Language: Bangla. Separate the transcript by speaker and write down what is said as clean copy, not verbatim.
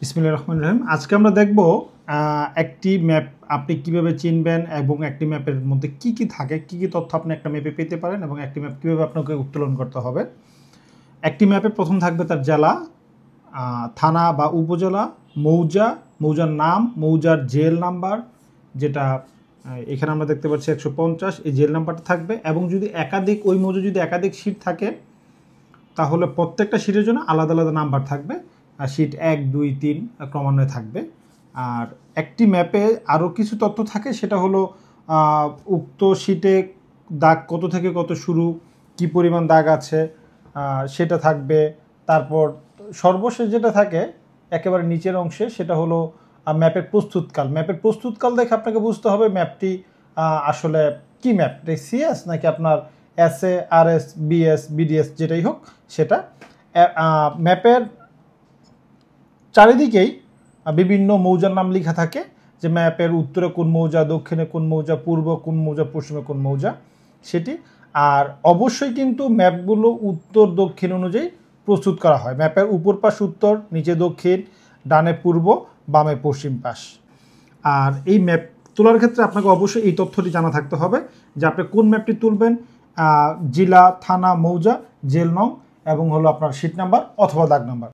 Speaker 1: বিসমিল্লাহির রহমানির রহিম। আজকে আমরা দেখব একটি ম্যাপ আপনি কিভাবে চিনবেন এবং একটি ম্যাপের মধ্যে কি কি থাকে, কি কি তথ্য আপনি একটা ম্যাপে পেতে পারেন এবং একটি ম্যাপ কীভাবে আপনাকে উত্তোলন করতে হবে। একটি ম্যাপে প্রথম থাকবে তার জেলা, থানা বা উপজেলা, মৌজা, মৌজার নাম, মৌজার জেল নাম্বার, যেটা এখানে আমরা দেখতে পাচ্ছি 150, এই জেল নাম্বারটা থাকবে। এবং যদি ওই মৌজা যদি একাধিক সিট থাকে তাহলে প্রত্যেকটা সিটের জন্য আলাদা আলাদা নাম্বার থাকবে, আর সিট 1, 2, 3 ক্রমান্বয়ে থাকবে। আর একটি ম্যাপে আরও কিছু তথ্য থাকে, সেটা হলো উক্ত সিটে দাগ কত থেকে কত শুরু, কি পরিমাণ দাগ আছে সেটা থাকবে। তারপর সর্বশেষ যেটা থাকে একেবারে নিচের অংশে, সেটা হলো ম্যাপের প্রস্তুতকাল। ম্যাপের প্রস্তুতকাল দেখে আপনাকে বুঝতে হবে ম্যাপটি আসলে কি ম্যাপ, সিএস নাকি আপনার এসএ, আরএস, বিএস, বিডিএস, যেটাই হোক সেটা। ম্যাপের চারিদিকেই বিভিন্ন মৌজার নাম লেখা থাকে, যে ম্যাপের উত্তরে কোন মৌজা, দক্ষিণে কোন মৌজা, পূর্ব কোন মৌজা, পশ্চিমে কোন মৌজা সেটি। আর অবশ্যই কিন্তু ম্যাপগুলো উত্তর দক্ষিণ অনুযায়ী প্রস্তুত করা হয়। ম্যাপের উপর পাশ উত্তর, নিচে দক্ষিণ, ডানে পূর্ব, বামে পশ্চিম পাশ। আর এই ম্যাপ তোলার ক্ষেত্রে আপনাকে অবশ্যই এই তথ্যটি জানা থাকতে হবে যে আপনি কোন ম্যাপটি তুলবেন, জেলা, থানা, মৌজা, জেল নং এবং হলো আপনার সিট নাম্বার অথবা দাগ নাম্বার।